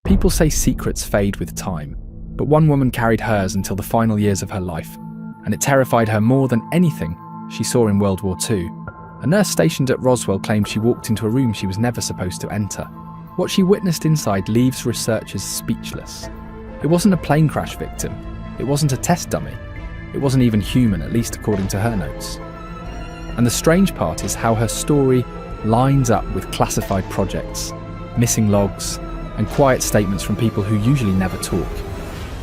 People say secrets fade with time, but one woman carried hers until the final years of her life, and it terrified her more than anything she saw in World War II. A nurse stationed at Roswell claimed she walked into a room she was never supposed to enter. What she witnessed inside leaves researchers speechless. It wasn't a plane crash victim. It wasn't a test dummy. It wasn't even human, at least according to her notes. And the strange part is how her story lines up with classified projects, missing logs, and quiet statements from people who usually never talk.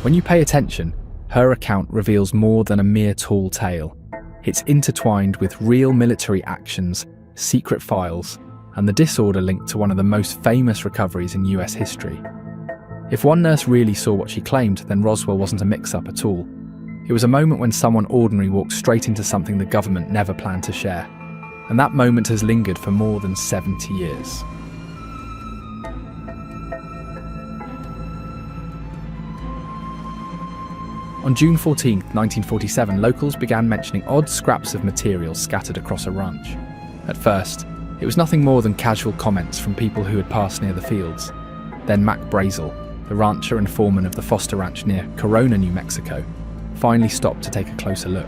When you pay attention, her account reveals more than a mere tall tale. It's intertwined with real military actions, secret files, and the disorder linked to one of the most famous recoveries in US history. If one nurse really saw what she claimed, then Roswell wasn't a mix-up at all. It was a moment when someone ordinary walked straight into something the government never planned to share. And that moment has lingered for more than 70 years. On June 14, 1947, locals began mentioning odd scraps of material scattered across a ranch. At first, it was nothing more than casual comments from people who had passed near the fields. Then Mac Brazel, the rancher and foreman of the Foster Ranch near Corona, New Mexico, finally stopped to take a closer look.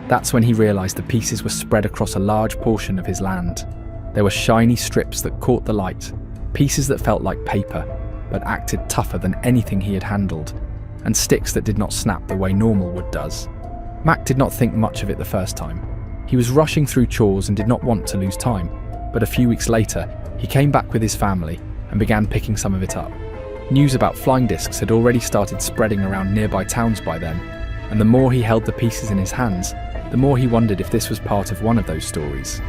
That's when he realised the pieces were spread across a large portion of his land. There were shiny strips that caught the light, pieces that felt like paper, but acted tougher than anything he had handled, and sticks that did not snap the way normal wood does. Mac did not think much of it the first time. He was rushing through chores and did not want to lose time, but a few weeks later, he came back with his family and began picking some of it up. News about flying discs had already started spreading around nearby towns by then, and the more he held the pieces in his hands, the more he wondered if this was part of one of those stories.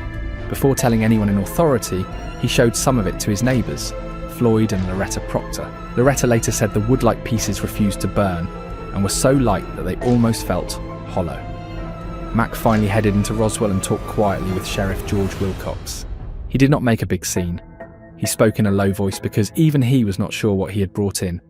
Before telling anyone in authority, he showed some of it to his neighbours, Floyd and Loretta Proctor. Loretta later said the wood-like pieces refused to burn and were so light that they almost felt hollow. Mac finally headed into Roswell and talked quietly with Sheriff George Wilcox. He did not make a big scene. He spoke in a low voice because even he was not sure what he had brought in.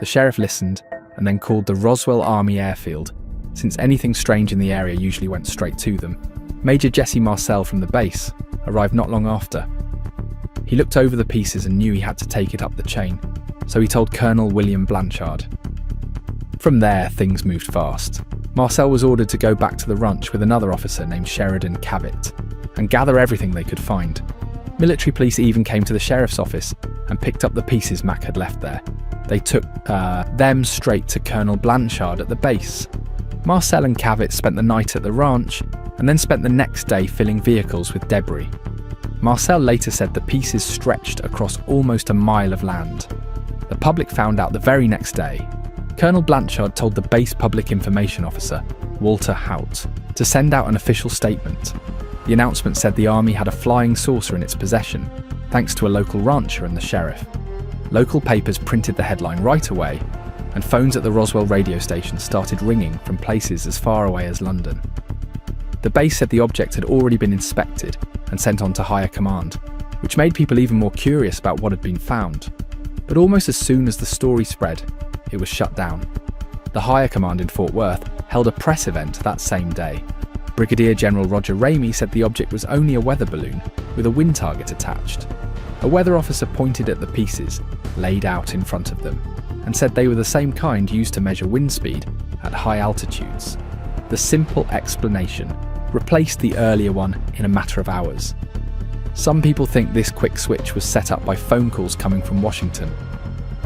The sheriff listened and then called the Roswell Army Airfield, since anything strange in the area usually went straight to them. Major Jesse Marcel from the base arrived not long after. He looked over the pieces and knew he had to take it up the chain, so he told Colonel William Blanchard. From there, things moved fast. Marcel was ordered to go back to the ranch with another officer named Sheridan Cavett and gather everything they could find. Military police even came to the sheriff's office and picked up the pieces Mac had left there. They took them straight to Colonel Blanchard at the base. Marcel and Cavett spent the night at the ranch and then spent the next day filling vehicles with debris. Marcel later said the pieces stretched across almost a mile of land. The public found out the very next day. Colonel Blanchard told the base public information officer, Walter Hout, to send out an official statement. The announcement said the army had a flying saucer in its possession, thanks to a local rancher and the sheriff. Local papers printed the headline right away, and phones at the Roswell radio station started ringing from places as far away as London. The base said the object had already been inspected and sent on to higher command, which made people even more curious about what had been found. But almost as soon as the story spread, it was shut down. The higher command in Fort Worth held a press event that same day. Brigadier General Roger Ramey said the object was only a weather balloon with a wind target attached. A weather officer pointed at the pieces laid out in front of them and said they were the same kind used to measure wind speed at high altitudes. The simple explanation replaced the earlier one in a matter of hours. Some people think this quick switch was set up by phone calls coming from Washington.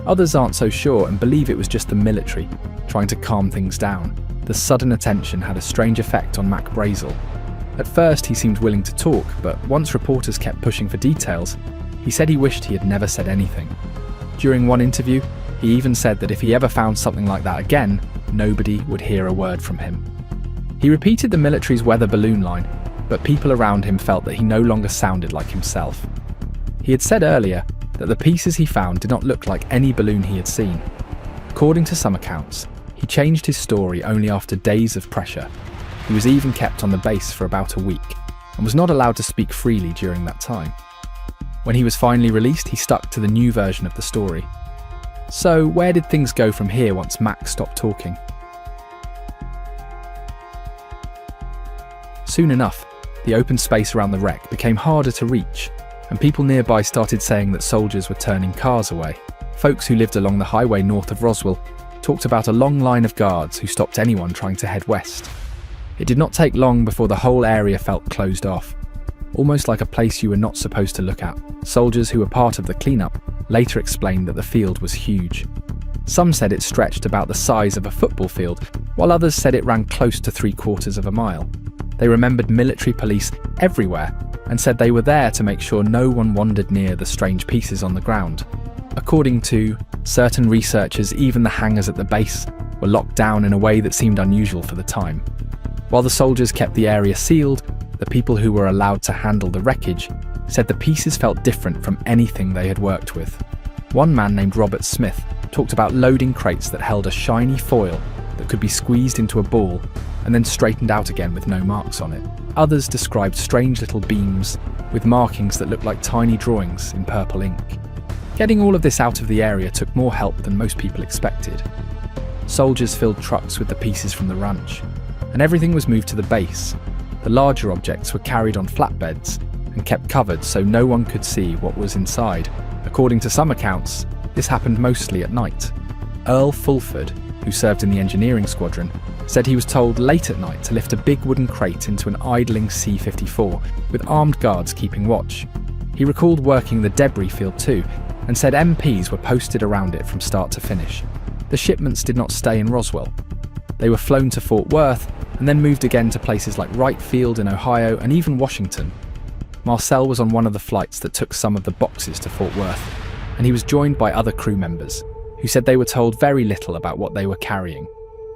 Others aren't so sure and believe it was just the military trying to calm things down. The sudden attention had a strange effect on Mac Brazel. At first he seemed willing to talk, but once reporters kept pushing for details, he said he wished he had never said anything. During one interview, he even said that if he ever found something like that again, nobody would hear a word from him. He repeated the military's weather balloon line, but people around him felt that he no longer sounded like himself. He had said earlier that the pieces he found did not look like any balloon he had seen. According to some accounts, he changed his story only after days of pressure. He was even kept on the base for about a week and was not allowed to speak freely during that time. When he was finally released, he stuck to the new version of the story. So where did things go from here once Mac stopped talking? Soon enough, the open space around the wreck became harder to reach, and people nearby started saying that soldiers were turning cars away. Folks who lived along the highway north of Roswell talked about a long line of guards who stopped anyone trying to head west. It did not take long before the whole area felt closed off, almost like a place you were not supposed to look at. Soldiers who were part of the cleanup later explained that the field was huge. Some said it stretched about the size of a football field, while others said it ran close to 3/4 of a mile. They remembered military police everywhere and said they were there to make sure no one wandered near the strange pieces on the ground. According to certain researchers, even the hangars at the base were locked down in a way that seemed unusual for the time. While the soldiers kept the area sealed, the people who were allowed to handle the wreckage said the pieces felt different from anything they had worked with. One man named Robert Smith talked about loading crates that held a shiny foil that could be squeezed into a ball and then straightened out again with no marks on it. Others described strange little beams with markings that looked like tiny drawings in purple ink. Getting all of this out of the area took more help than most people expected. Soldiers filled trucks with the pieces from the ranch, and everything was moved to the base. The larger objects were carried on flatbeds and kept covered so no one could see what was inside. According to some accounts, this happened mostly at night. Earl Fulford, who served in the engineering squadron, said he was told late at night to lift a big wooden crate into an idling C-54 with armed guards keeping watch. He recalled working the debris field too, and said MPs were posted around it from start to finish. The shipments did not stay in Roswell. They were flown to Fort Worth and then moved again to places like Wright Field in Ohio and even Washington. Marcel was on one of the flights that took some of the boxes to Fort Worth, and he was joined by other crew members who said they were told very little about what they were carrying.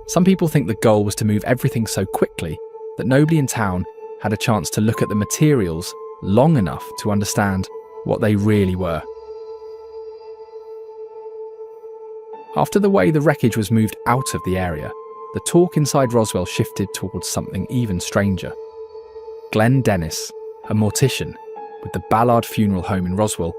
Some people think the goal was to move everything so quickly that nobody in town had a chance to look at the materials long enough to understand what they really were. After the way the wreckage was moved out of the area, the talk inside Roswell shifted towards something even stranger. Glenn Dennis, a mortician with the Ballard Funeral Home in Roswell,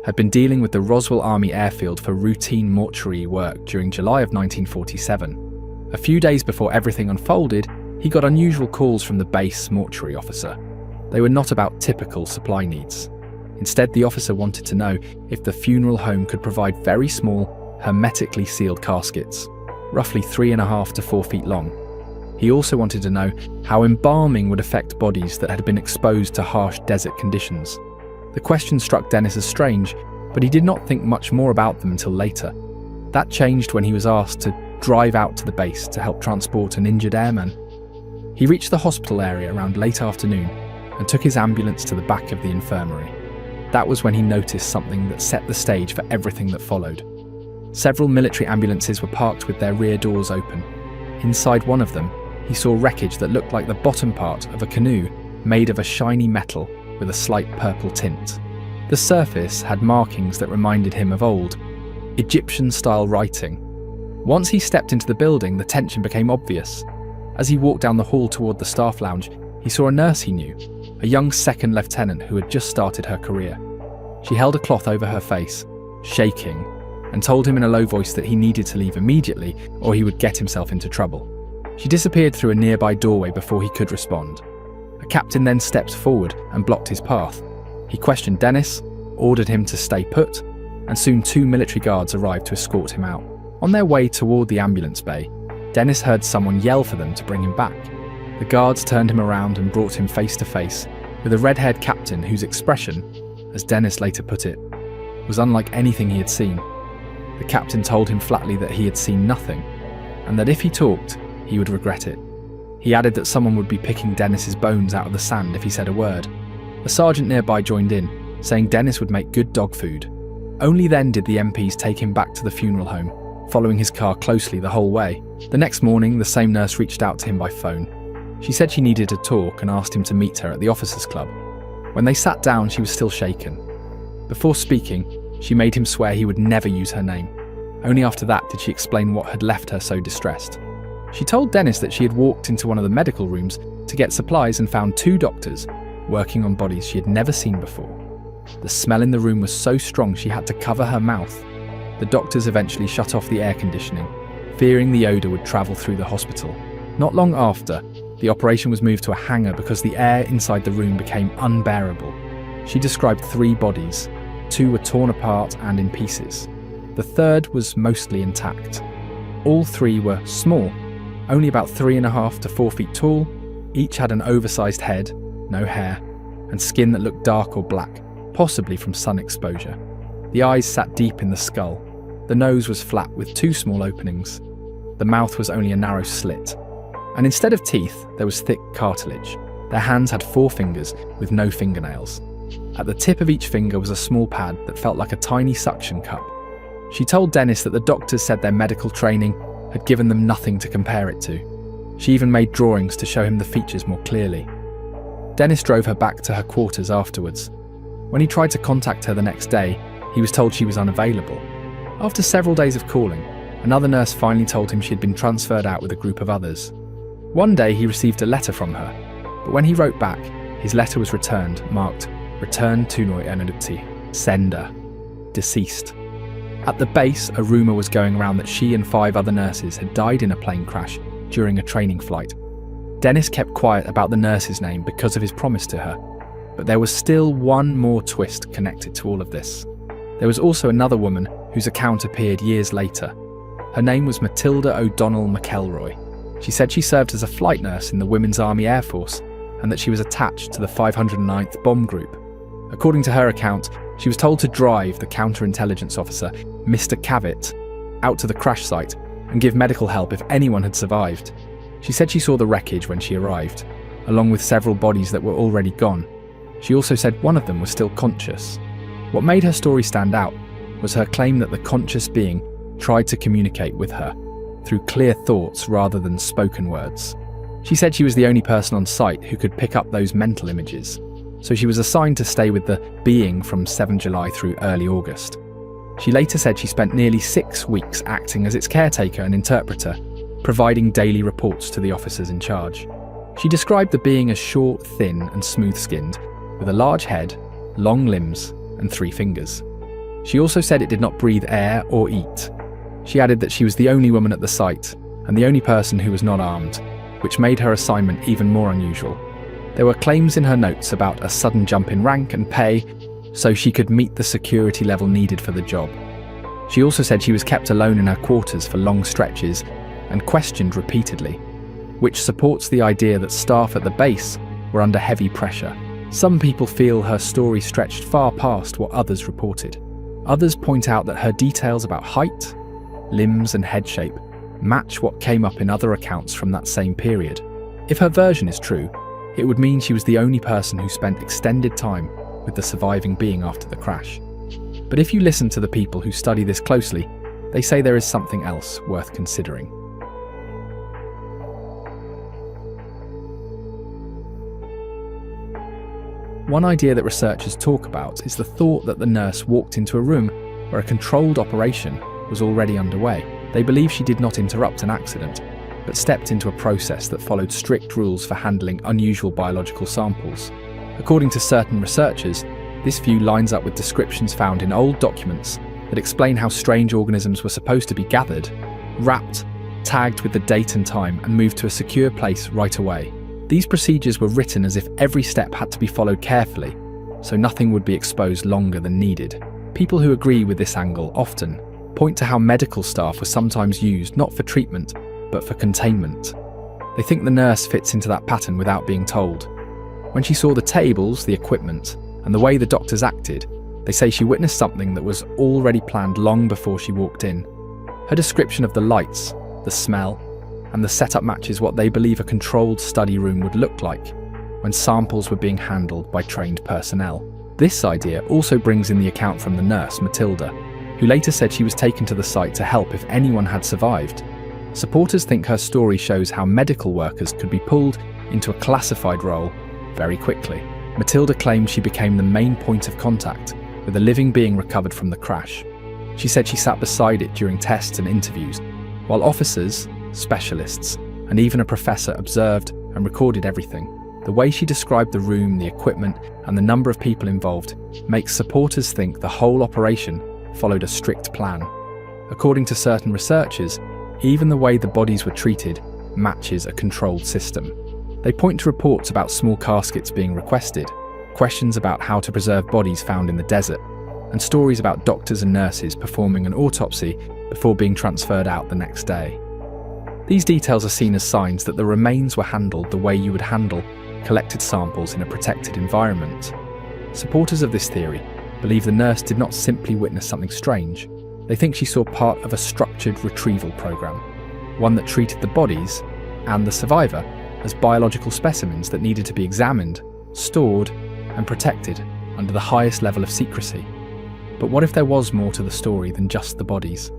had been dealing with the Roswell Army Airfield for routine mortuary work during July of 1947. A few days before everything unfolded, he got unusual calls from the base mortuary officer. They were not about typical supply needs. Instead, the officer wanted to know if the funeral home could provide very small, hermetically sealed caskets, roughly 3.5 to 4 feet long. He also wanted to know how embalming would affect bodies that had been exposed to harsh desert conditions. The question struck Dennis as strange, but he did not think much more about them until later. That changed when he was asked to drive out to the base to help transport an injured airman. He reached the hospital area around late afternoon and took his ambulance to the back of the infirmary. That was when he noticed something that set the stage for everything that followed. Several military ambulances were parked with their rear doors open. Inside one of them, he saw wreckage that looked like the bottom part of a canoe made of a shiny metal with a slight purple tint. The surface had markings that reminded him of old, Egyptian-style writing. Once he stepped into the building, the tension became obvious. As he walked down the hall toward the staff lounge, he saw a nurse he knew, a young second lieutenant who had just started her career. She held a cloth over her face, shaking, and told him in a low voice that he needed to leave immediately or he would get himself into trouble. She disappeared through a nearby doorway before he could respond. A captain then stepped forward and blocked his path. He questioned Dennis, ordered him to stay put, and soon 2 military guards arrived to escort him out. On their way toward the ambulance bay, Dennis heard someone yell for them to bring him back. The guards turned him around and brought him face to face with a red-haired captain whose expression, as Dennis later put it, was unlike anything he had seen. The captain told him flatly that he had seen nothing, and that if he talked, he would regret it. He added that someone would be picking Dennis's bones out of the sand if he said a word. A sergeant nearby joined in, saying Dennis would make good dog food. Only then did the MPs take him back to the funeral home, following his car closely the whole way. The next morning, the same nurse reached out to him by phone. She said she needed to talk and asked him to meet her at the officers' club. When they sat down, she was still shaken. Before speaking, she made him swear he would never use her name. Only after that did she explain what had left her so distressed. She told Dennis that she had walked into one of the medical rooms to get supplies and found 2 doctors working on bodies she had never seen before. The smell in the room was so strong she had to cover her mouth. The doctors eventually shut off the air conditioning, fearing the odour would travel through the hospital. Not long after, the operation was moved to a hangar because the air inside the room became unbearable. She described 3 bodies. 2 were torn apart and in pieces. The third was mostly intact. All three were small, only about 3.5 to 4 feet tall. Each had an oversized head, no hair, and skin that looked dark or black, possibly from sun exposure. The eyes sat deep in the skull. The nose was flat with 2 small openings. The mouth was only a narrow slit. And instead of teeth, there was thick cartilage. Their hands had 4 fingers with no fingernails. At the tip of each finger was a small pad that felt like a tiny suction cup. She told Dennis that the doctors said their medical training had given them nothing to compare it to. She even made drawings to show him the features more clearly. Dennis drove her back to her quarters afterwards. When he tried to contact her the next day, he was told she was unavailable. After several days of calling, another nurse finally told him she had been transferred out with a group of others. One day he received a letter from her, but when he wrote back, his letter was returned, marked "Return to unanswered, sender, deceased." At the base, a rumour was going around that she and 5 other nurses had died in a plane crash during a training flight. Dennis kept quiet about the nurse's name because of his promise to her, but there was still one more twist connected to all of this. There was also another woman whose account appeared years later. Her name was Matilda O'Donnell Mckelroy. She said she served as a flight nurse in the Women's Army Air Force and that she was attached to the 509th Bomb Group. According to her account, she was told to drive the counterintelligence officer, Mr. Cavett, out to the crash site and give medical help if anyone had survived. She said she saw the wreckage when she arrived, along with several bodies that were already gone. She also said one of them was still conscious. What made her story stand out was her claim that the conscious being tried to communicate with her through clear thoughts rather than spoken words. She said she was the only person on site who could pick up those mental images, so she was assigned to stay with the being from 7 July through early August. She later said she spent nearly 6 weeks acting as its caretaker and interpreter, providing daily reports to the officers in charge. She described the being as short, thin and smooth-skinned, with a large head, long limbs and 3 fingers. She also said it did not breathe air or eat. She added that she was the only woman at the site and the only person who was not armed, which made her assignment even more unusual. There were claims in her notes about a sudden jump in rank and pay so she could meet the security level needed for the job. She also said she was kept alone in her quarters for long stretches and questioned repeatedly, which supports the idea that staff at the base were under heavy pressure. Some people feel her story stretched far past what others reported. Others point out that her details about height, limbs and head shape match what came up in other accounts from that same period. If her version is true, it would mean she was the only person who spent extended time with the surviving being after the crash. But if you listen to the people who study this closely, they say there is something else worth considering. One idea that researchers talk about is the thought that the nurse walked into a room where a controlled operation was already underway. They believe she did not interrupt an accident, but stepped into a process that followed strict rules for handling unusual biological samples. According to certain researchers, this view lines up with descriptions found in old documents that explain how strange organisms were supposed to be gathered, wrapped, tagged with the date and time, and moved to a secure place right away. These procedures were written as if every step had to be followed carefully, so nothing would be exposed longer than needed. People who agree with this angle often point to how medical staff were sometimes used not for treatment, but for containment. They think the nurse fits into that pattern without being told. When she saw the tables, the equipment, and the way the doctors acted, they say she witnessed something that was already planned long before she walked in. Her description of the lights, the smell, and the setup matches what they believe a controlled study room would look like when samples were being handled by trained personnel. This idea also brings in the account from the nurse, Matilda, who later said she was taken to the site to help if anyone had survived. Supporters think her story shows how medical workers could be pulled into a classified role very quickly. Matilda claimed she became the main point of contact with a living being recovered from the crash. She said she sat beside it during tests and interviews, while officers, specialists, and even a professor observed and recorded everything. The way she described the room, the equipment, and the number of people involved makes supporters think the whole operation followed a strict plan. According to certain researchers, even the way the bodies were treated matches a controlled system. They point to reports about small caskets being requested, questions about how to preserve bodies found in the desert, and stories about doctors and nurses performing an autopsy before being transferred out the next day. These details are seen as signs that the remains were handled the way you would handle collected samples in a protected environment. Supporters of this theory believe the nurse did not simply witness something strange. They think she saw part of a structured retrieval program, one that treated the bodies and the survivor as biological specimens that needed to be examined, stored, and protected under the highest level of secrecy. But what if there was more to the story than just the bodies?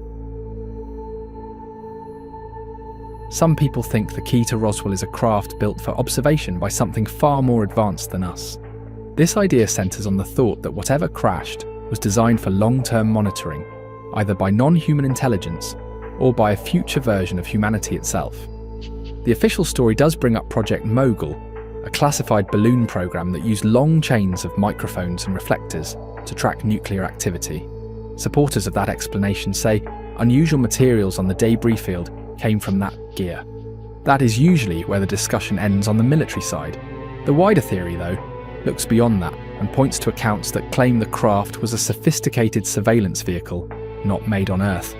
Some people think the key to Roswell is a craft built for observation by something far more advanced than us. This idea centers on the thought that whatever crashed was designed for long-term monitoring, either by non-human intelligence or by a future version of humanity itself. The official story does bring up Project Mogul, a classified balloon program that used long chains of microphones and reflectors to track nuclear activity. Supporters of that explanation say unusual materials on the debris field came from that gear. That is usually where the discussion ends on the military side. The wider theory, though, looks beyond that and points to accounts that claim the craft was a sophisticated surveillance vehicle not made on Earth.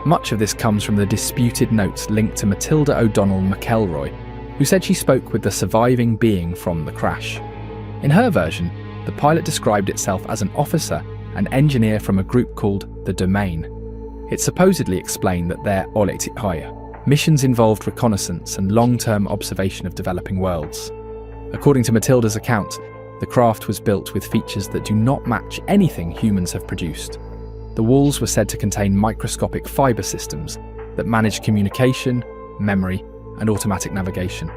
Much of this comes from the disputed notes linked to Matilda O'Donnell Mckelroy, who said she spoke with the surviving being from the crash. In her version, the pilot described itself as an officer and engineer from a group called the Domain. It supposedly explained that their missions involved reconnaissance and long-term observation of developing worlds. According to Matilda's account, the craft was built with features that do not match anything humans have produced. The walls were said to contain microscopic fibre systems that managed communication, memory, and automatic navigation.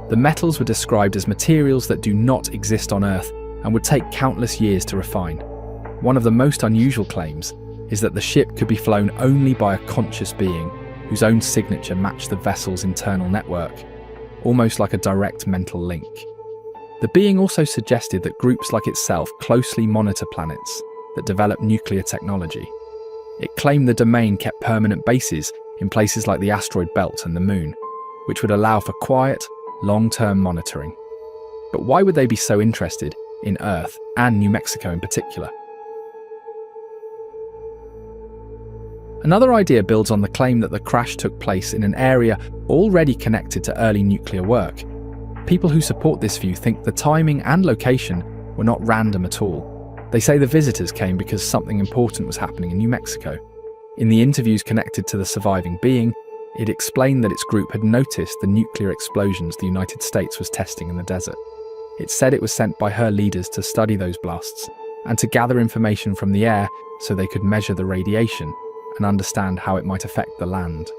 The metals were described as materials that do not exist on Earth and would take countless years to refine. One of the most unusual claims is that the ship could be flown only by a conscious being whose own signature matched the vessel's internal network, almost like a direct mental link. The being also suggested that groups like itself closely monitor planets that develop nuclear technology. It claimed the Domain kept permanent bases in places like the asteroid belt and the Moon, which would allow for quiet, long-term monitoring. But why would they be so interested in Earth and New Mexico in particular? Another idea builds on the claim that the crash took place in an area already connected to early nuclear work. People who support this view think the timing and location were not random at all. They say the visitors came because something important was happening in New Mexico. In the interviews connected to the surviving being, it explained that its group had noticed the nuclear explosions the United States was testing in the desert. It said it was sent by her leaders to study those blasts and to gather information from the air so they could measure the radiation and understand how it might affect the land.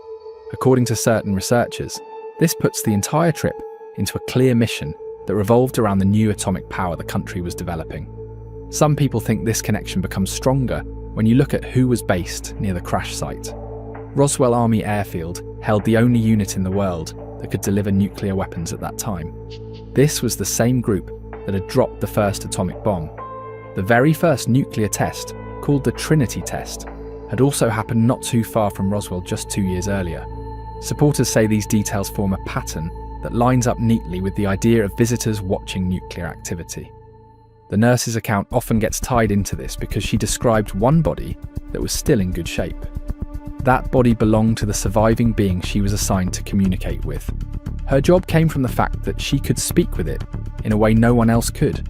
According to certain researchers, this puts the entire trip into a clear mission that revolved around the new atomic power the country was developing. Some people think this connection becomes stronger when you look at who was based near the crash site. Roswell Army Airfield held the only unit in the world that could deliver nuclear weapons at that time. This was the same group that had dropped the first atomic bomb. The very first nuclear test, called the Trinity test, had also happened not too far from Roswell just 2 years earlier. Supporters say these details form a pattern that lines up neatly with the idea of visitors watching nuclear activity. The nurse's account often gets tied into this because she described one body that was still in good shape. That body belonged to the surviving being she was assigned to communicate with. Her job came from the fact that she could speak with it in a way no one else could.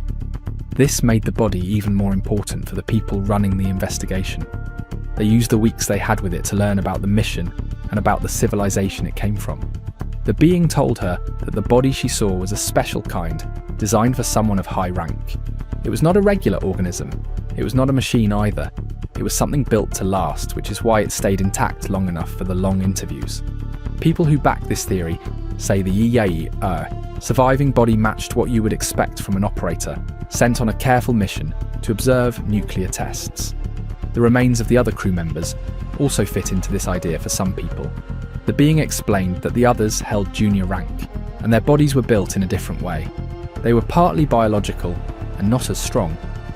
This made the body even more important for the people running the investigation. They used the weeks they had with it to learn about the mission and about the civilization it came from. The being told her that the body she saw was a special kind, designed for someone of high rank. It was not a regular organism. It was not a machine either. It was something built to last, which is why it stayed intact long enough for the long interviews. People who back this theory say the surviving body matched what you would expect from an operator sent on a careful mission to observe nuclear tests. The remains of the other crew members also fit into this idea for some people. The being explained that the others held junior rank, and their bodies were built in a different way. They were partly biological and not as strong,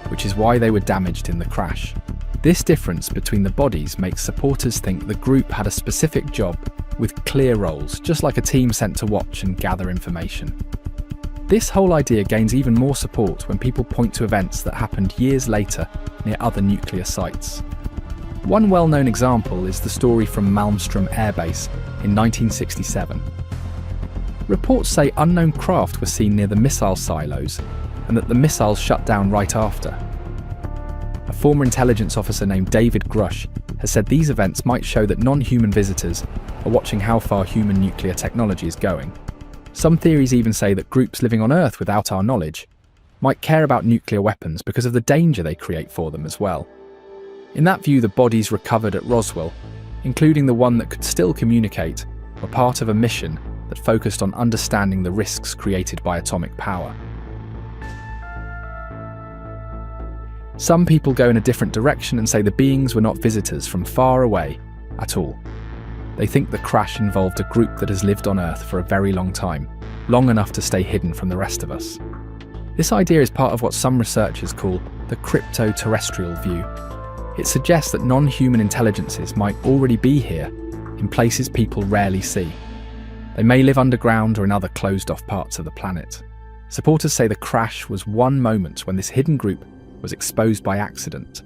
which is why they were damaged in the crash. This difference between the bodies makes supporters think the group had a specific job with clear roles, just like a team sent to watch and gather information. This whole idea gains even more support when people point to events that happened years later near other nuclear sites. One well-known example is the story from Malmstrom airbase in 1967. Reports say unknown craft were seen near the missile silos and that the missiles shut down right after. A former intelligence officer named David Grush has said these events might show that non-human visitors are watching how far human nuclear technology is going. Some theories even say that groups living on Earth without our knowledge might care about nuclear weapons because of the danger they create for them as well. In that view, the bodies recovered at Roswell, including the one that could still communicate, were part of a mission that focused on understanding the risks created by atomic power. Some people go in a different direction and say the beings were not visitors from far away at all. They think the crash involved a group that has lived on Earth for a very long time, long enough to stay hidden from the rest of us. This idea is part of what some researchers call the crypto-terrestrial view. It suggests that non-human intelligences might already be here, in places people rarely see. They may live underground or in other closed-off parts of the planet. Supporters say the crash was one moment when this hidden group was exposed by accident.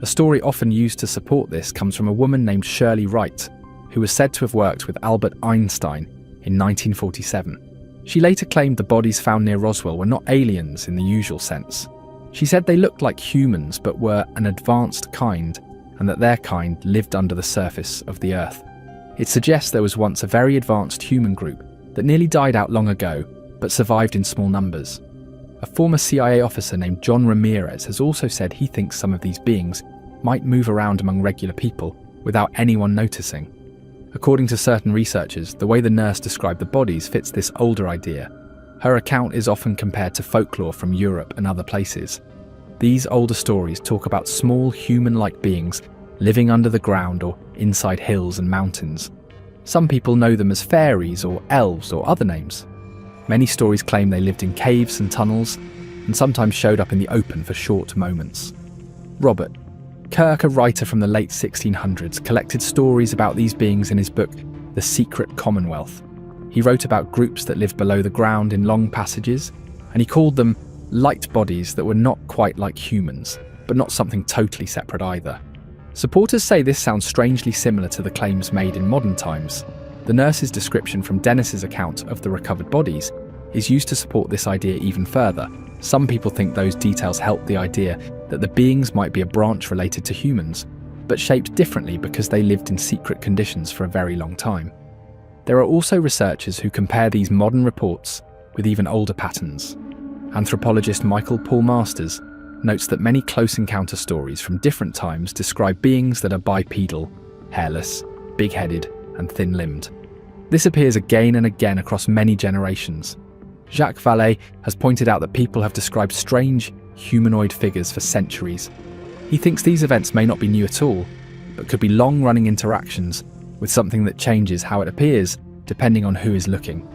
A story often used to support this comes from a woman named Shirley Wright, who was said to have worked with Albert Einstein in 1947. She later claimed the bodies found near Roswell were not aliens in the usual sense. She said they looked like humans but were an advanced kind, and that their kind lived under the surface of the Earth. It suggests there was once a very advanced human group that nearly died out long ago, but survived in small numbers. A former CIA officer named John Ramirez has also said he thinks some of these beings might move around among regular people without anyone noticing. According to certain researchers, the way the nurse described the bodies fits this older idea. Her account is often compared to folklore from Europe and other places. These older stories talk about small human-like beings living under the ground or inside hills and mountains. Some people know them as fairies or elves or other names. Many stories claim they lived in caves and tunnels and sometimes showed up in the open for short moments. Robert Kirk, a writer from the late 1600s, collected stories about these beings in his book, The Secret Commonwealth. He wrote about groups that lived below the ground in long passages, and he called them light bodies that were not quite like humans, but not something totally separate either. Supporters say this sounds strangely similar to the claims made in modern times. The nurse's description from Dennis's account of the recovered bodies is used to support this idea even further. Some people think those details help the idea that the beings might be a branch related to humans, but shaped differently because they lived in secret conditions for a very long time. There are also researchers who compare these modern reports with even older patterns. Anthropologist Michael Paul Masters notes that many close encounter stories from different times describe beings that are bipedal, hairless, big-headed, and thin-limbed. This appears again and again across many generations. Jacques Vallée has pointed out that people have described strange, humanoid figures for centuries. He thinks these events may not be new at all, but could be long-running interactions with something that changes how it appears depending on who is looking.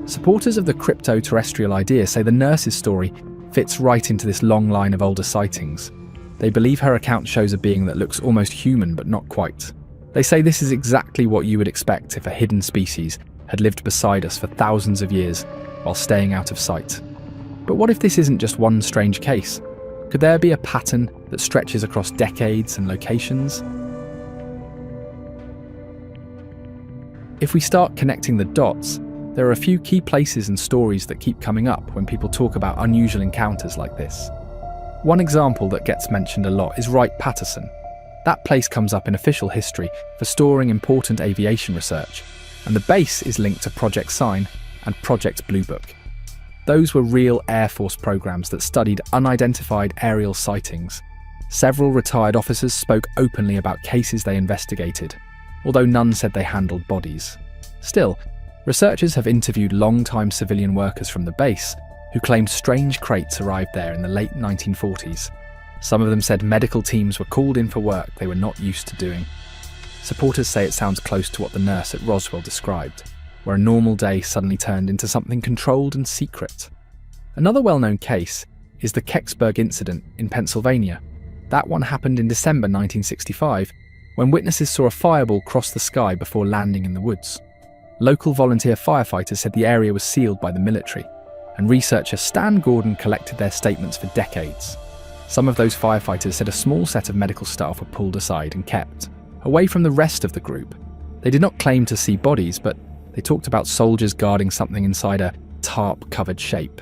Supporters of the crypto-terrestrial idea say the nurse's story fits right into this long line of older sightings. They believe her account shows a being that looks almost human but not quite. They say this is exactly what you would expect if a hidden species had lived beside us for thousands of years while staying out of sight. But what if this isn't just one strange case? Could there be a pattern that stretches across decades and locations? If we start connecting the dots, there are a few key places and stories that keep coming up when people talk about unusual encounters like this. One example that gets mentioned a lot is Wright-Patterson. That place comes up in official history for storing important aviation research, and the base is linked to Project Sign and Project Blue Book. Those were real Air Force programs that studied unidentified aerial sightings. Several retired officers spoke openly about cases they investigated, although none said they handled bodies. Still, researchers have interviewed long-time civilian workers from the base who claimed strange crates arrived there in the late 1940s. Some of them said medical teams were called in for work they were not used to doing. Supporters say it sounds close to what the nurse at Roswell described, where a normal day suddenly turned into something controlled and secret. Another well-known case is the Kecksburg incident in Pennsylvania. That one happened in December 1965, when witnesses saw a fireball cross the sky before landing in the woods. Local volunteer firefighters said the area was sealed by the military, and researcher Stan Gordon collected their statements for decades. Some of those firefighters said a small set of medical staff were pulled aside and kept away from the rest of the group. They did not claim to see bodies, but they talked about soldiers guarding something inside a tarp-covered shape.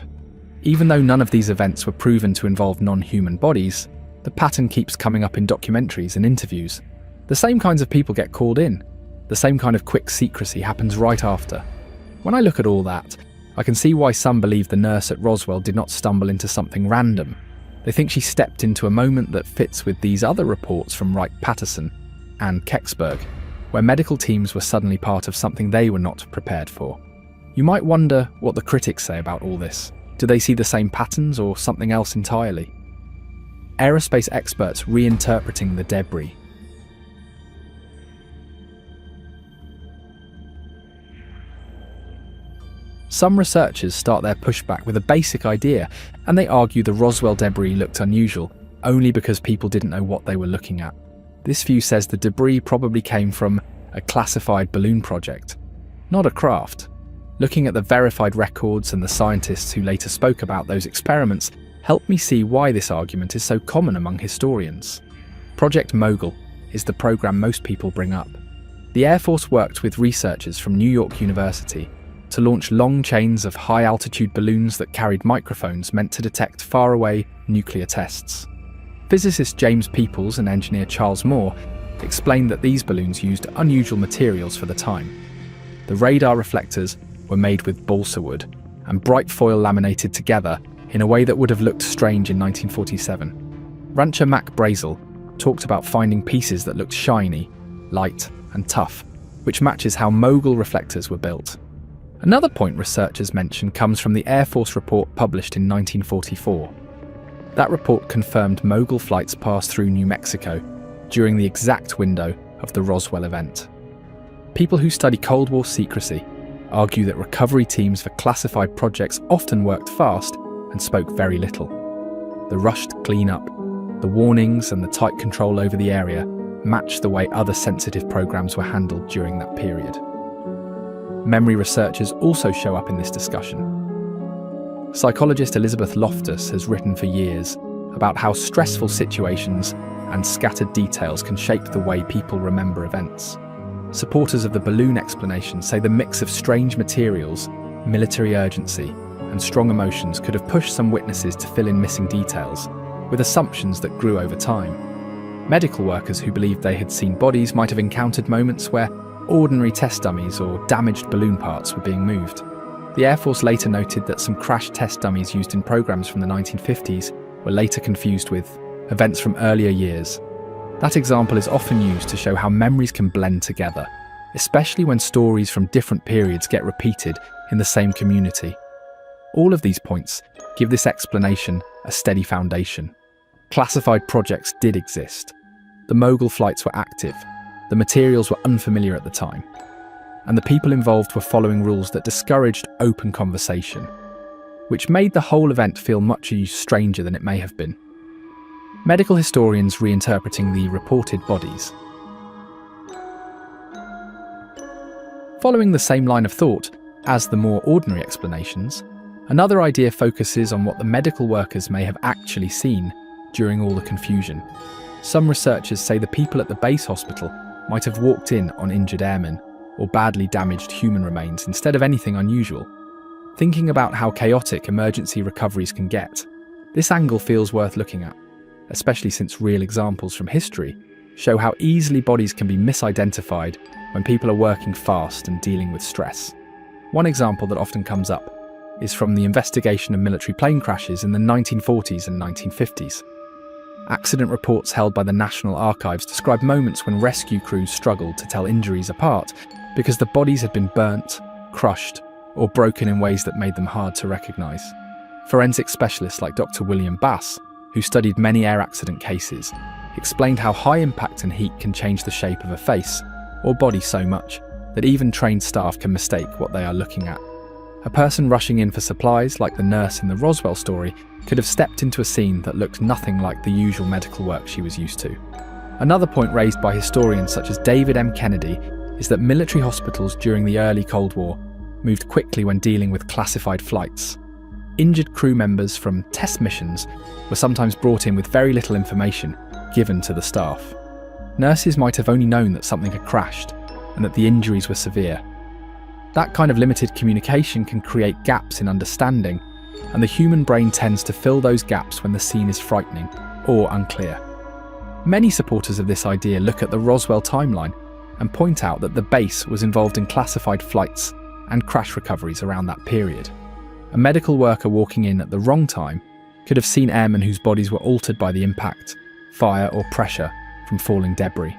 Even though none of these events were proven to involve non-human bodies, the pattern keeps coming up in documentaries and interviews. The same kinds of people get called in. The same kind of quick secrecy happens right after. When I look at all that, I can see why some believe the nurse at Roswell did not stumble into something random. They think she stepped into a moment that fits with these other reports from Wright-Patterson and Kecksburg, where medical teams were suddenly part of something they were not prepared for. You might wonder what the critics say about all this. Do they see the same patterns or something else entirely? Aerospace experts reinterpreting the debris. Some researchers start their pushback with a basic idea, and they argue the Roswell debris looked unusual only because people didn't know what they were looking at. This view says the debris probably came from a classified balloon project, not a craft. Looking at the verified records and the scientists who later spoke about those experiments helped me see why this argument is so common among historians. Project Mogul is the program most people bring up. The Air Force worked with researchers from New York University to launch long chains of high-altitude balloons that carried microphones meant to detect faraway nuclear tests. Physicist James Peoples and engineer Charles Moore explained that these balloons used unusual materials for the time. The radar reflectors were made with balsa wood and bright foil laminated together in a way that would have looked strange in 1947. Rancher Mac Brazel talked about finding pieces that looked shiny, light, and tough, which matches how Mogul reflectors were built. Another point researchers mention comes from the Air Force report published in 1944. That report confirmed Mogul flights passed through New Mexico during the exact window of the Roswell event. People who study Cold War secrecy argue that recovery teams for classified projects often worked fast and spoke very little. The rushed cleanup, the warnings and the tight control over the area matched the way other sensitive programs were handled during that period. Memory researchers also show up in this discussion. Psychologist Elizabeth Loftus has written for years about how stressful situations and scattered details can shape the way people remember events. Supporters of the balloon explanation say the mix of strange materials, military urgency, and strong emotions could have pushed some witnesses to fill in missing details, with assumptions that grew over time. Medical workers who believed they had seen bodies might have encountered moments where ordinary test dummies or damaged balloon parts were being moved. The Air Force later noted that some crash test dummies used in programs from the 1950s were later confused with events from earlier years. That example is often used to show how memories can blend together, especially when stories from different periods get repeated in the same community. All of these points give this explanation a steady foundation. Classified projects did exist. The Mogul flights were active. The materials were unfamiliar at the time. And the people involved were following rules that discouraged open conversation, which made the whole event feel much stranger than it may have been. Medical historians reinterpreting the reported bodies. Following the same line of thought as the more ordinary explanations, another idea focuses on what the medical workers may have actually seen during all the confusion. Some researchers say the people at the base hospital might have walked in on injured airmen or badly damaged human remains instead of anything unusual. Thinking about how chaotic emergency recoveries can get, this angle feels worth looking at, especially since real examples from history show how easily bodies can be misidentified when people are working fast and dealing with stress. One example that often comes up is from the investigation of military plane crashes in the 1940s and 1950s. Accident reports held by the National Archives describe moments when rescue crews struggled to tell injuries apart because the bodies had been burnt, crushed, or broken in ways that made them hard to recognise. Forensic specialists like Dr. William Bass, who studied many air accident cases, explained how high impact and heat can change the shape of a face or body so much that even trained staff can mistake what they are looking at. A person rushing in for supplies, like the nurse in the Roswell story, could have stepped into a scene that looked nothing like the usual medical work she was used to. Another point raised by historians such as David M. Kennedy is that military hospitals during the early Cold War moved quickly when dealing with classified flights. Injured crew members from test missions were sometimes brought in with very little information given to the staff. Nurses might have only known that something had crashed and that the injuries were severe. That kind of limited communication can create gaps in understanding, and the human brain tends to fill those gaps when the scene is frightening or unclear. Many supporters of this idea look at the Roswell timeline and point out that the base was involved in classified flights and crash recoveries around that period. A medical worker walking in at the wrong time could have seen airmen whose bodies were altered by the impact, fire or pressure from falling debris.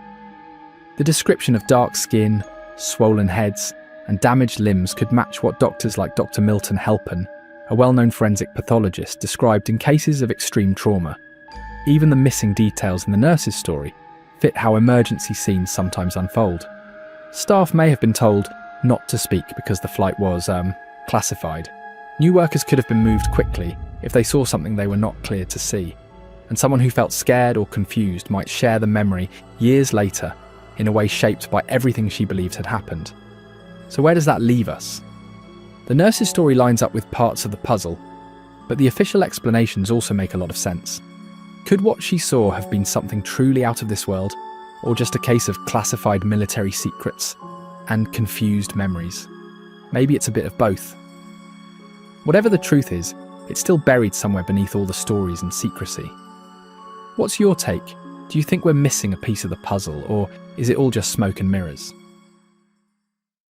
The description of dark skin, swollen heads, and damaged limbs could match what doctors like Dr. Milton Helpen, a well-known forensic pathologist, described in cases of extreme trauma. Even the missing details in the nurse's story fit how emergency scenes sometimes unfold. Staff may have been told not to speak because the flight was, classified. New workers could have been moved quickly if they saw something they were not cleared to see, and someone who felt scared or confused might share the memory years later in a way shaped by everything she believed had happened. So where does that leave us? The nurse's story lines up with parts of the puzzle, but the official explanations also make a lot of sense. Could what she saw have been something truly out of this world, or just a case of classified military secrets and confused memories? Maybe it's a bit of both. Whatever the truth is, it's still buried somewhere beneath all the stories and secrecy. What's your take? Do you think we're missing a piece of the puzzle, or is it all just smoke and mirrors?